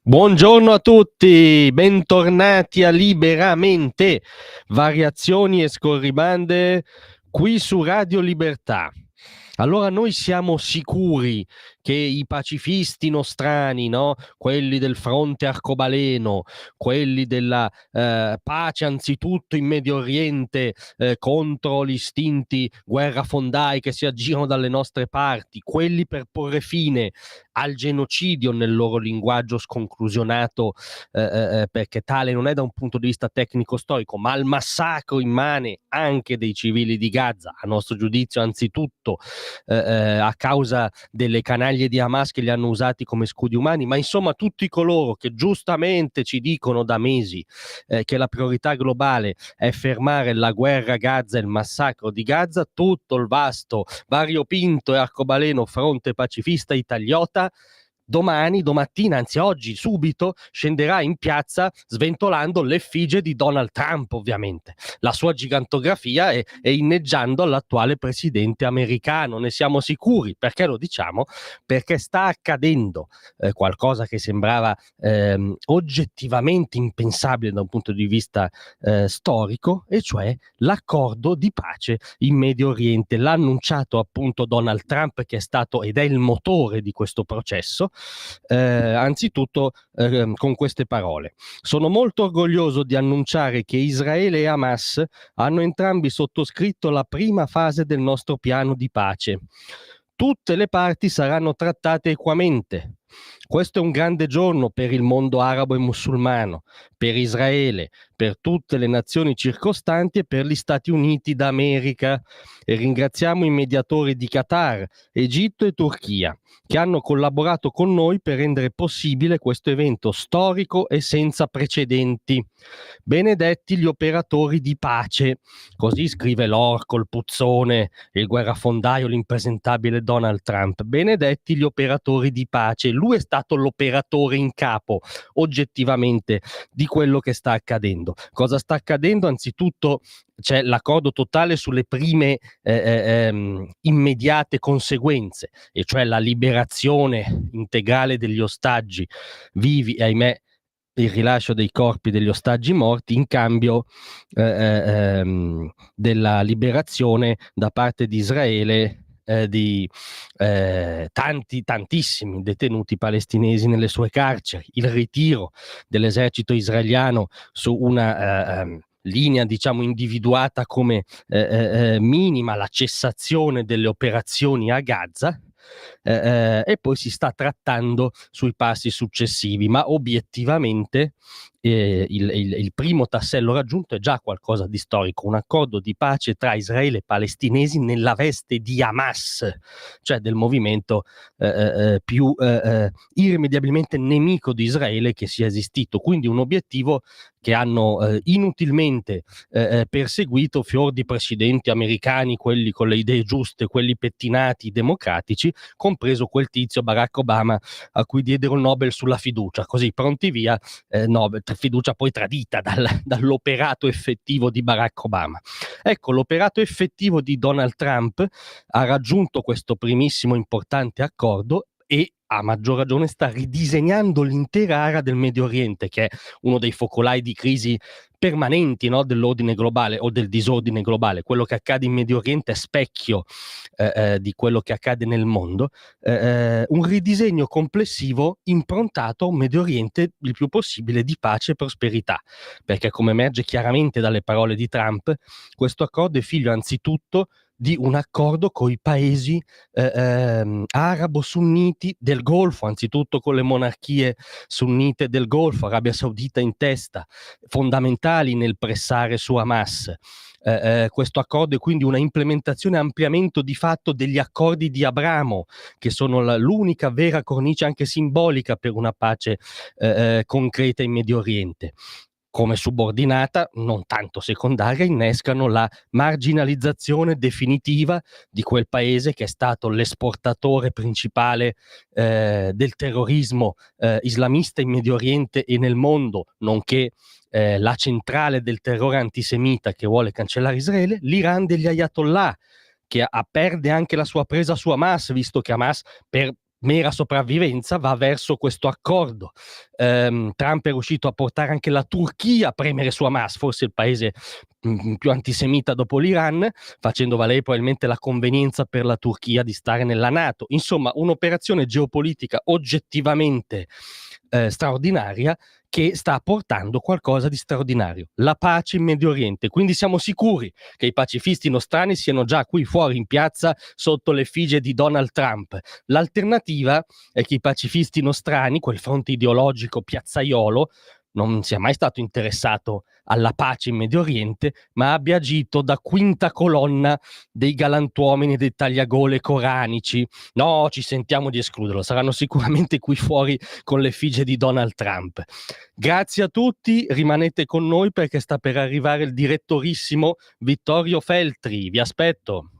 Buongiorno a tutti, bentornati a Liberamente, variazioni e scorribande qui su Radio Libertà. Allora noi siamo sicuri che i pacifisti nostrani, no? Quelli del fronte arcobaleno, quelli della pace anzitutto in Medio Oriente contro gli istinti guerrafondai che si aggirano dalle nostre parti, quelli per porre fine al genocidio nel loro linguaggio sconclusionato, perché tale non è da un punto di vista tecnico-storico, ma al massacro immane anche dei civili di Gaza, a nostro giudizio anzitutto a causa delle canaglie di Hamas che li hanno usati come scudi umani, ma insomma tutti coloro che giustamente ci dicono da mesi che la priorità globale è fermare la guerra a Gaza e il massacro di Gaza, tutto il vasto, variopinto e arcobaleno fronte pacifista italiota domattina, anzi oggi, subito, scenderà in piazza sventolando l'effigie di Donald Trump, ovviamente, la sua gigantografia e inneggiando all'attuale presidente americano. Ne siamo sicuri. Perché lo diciamo? Perché sta accadendo qualcosa che sembrava oggettivamente impensabile da un punto di vista storico, e cioè l'accordo di pace in Medio Oriente. L'ha annunciato appunto Donald Trump, che è stato ed è il motore di questo processo. Anzitutto con queste parole: sono molto orgoglioso di annunciare che Israele e Hamas hanno entrambi sottoscritto la prima fase del nostro piano di pace. Tutte le parti saranno trattate equamente. Questo è un grande giorno per il mondo arabo e musulmano, per Israele, per tutte le nazioni circostanti e per gli Stati Uniti d'America. E ringraziamo i mediatori di Qatar, Egitto e Turchia, che hanno collaborato con noi per rendere possibile questo evento storico e senza precedenti. Benedetti gli operatori di pace, così scrive l'orco, il puzzone, il guerrafondaio, l'impresentabile Donald Trump. Benedetti gli operatori di pace. Lui è stato l'operatore in capo, oggettivamente, di quello che sta accadendo. Cosa sta accadendo? Anzitutto c'è l'accordo totale sulle prime immediate conseguenze, e cioè la liberazione integrale degli ostaggi vivi e, ahimè, il rilascio dei corpi degli ostaggi morti in cambio della liberazione da parte di Israele di tantissimi detenuti palestinesi nelle sue carceri, il ritiro dell'esercito israeliano su una linea, diciamo, individuata come minima, la cessazione delle operazioni a Gaza. E poi si sta trattando sui passi successivi, ma obiettivamente il primo tassello raggiunto è già qualcosa di storico, un accordo di pace tra Israele e palestinesi nella veste di Hamas, cioè del movimento più irrimediabilmente nemico di Israele che sia esistito. Quindi un obiettivo che hanno inutilmente perseguito fior di presidenti americani, quelli con le idee giuste, quelli pettinati, democratici, compreso quel tizio Barack Obama a cui diedero il Nobel sulla fiducia, così pronti via, Nobel, fiducia poi tradita dall'operato effettivo di Barack Obama. Ecco, l'operato effettivo di Donald Trump ha raggiunto questo primissimo importante accordo e a maggior ragione sta ridisegnando l'intera area del Medio Oriente, che è uno dei focolai di crisi permanenti, no, dell'ordine globale o del disordine globale. Quello che accade in Medio Oriente è specchio di quello che accade nel mondo. Un ridisegno complessivo improntato a un Medio Oriente il più possibile di pace e prosperità, perché, come emerge chiaramente dalle parole di Trump, questo accordo è figlio anzitutto di un accordo con i paesi arabo-sunniti del Golfo, anzitutto con le monarchie sunnite del Golfo, Arabia Saudita in testa, fondamentali nel pressare su Hamas. Questo accordo è quindi una implementazione e ampliamento di fatto degli accordi di Abramo, che sono l'unica vera cornice anche simbolica per una pace concreta in Medio Oriente. Come subordinata, non tanto secondaria, innescano la marginalizzazione definitiva di quel paese che è stato l'esportatore principale del terrorismo islamista in Medio Oriente e nel mondo, nonché la centrale del terrore antisemita che vuole cancellare Israele, l'Iran degli Ayatollah, che perde anche la sua presa su Hamas, visto che Hamas, per mera sopravvivenza, va verso questo accordo. Trump è riuscito a portare anche la Turchia a premere su Hamas, forse il paese più antisemita dopo l'Iran, facendo valere probabilmente la convenienza per la Turchia di stare nella NATO. Insomma, un'operazione geopolitica oggettivamente straordinaria, che sta portando qualcosa di straordinario, la pace in Medio Oriente. Quindi siamo sicuri che i pacifisti nostrani siano già qui fuori in piazza sotto l'effigie di Donald Trump. L'alternativa è che i pacifisti nostrani, quel fronte ideologico piazzaiolo, non sia mai stato interessato alla pace in Medio Oriente, ma abbia agito da quinta colonna dei galantuomini dei tagliagole coranici. No, ci sentiamo di escluderlo, saranno sicuramente qui fuori con l'effigie di Donald Trump. Grazie a tutti, rimanete con noi perché sta per arrivare il direttorissimo Vittorio Feltri, vi aspetto.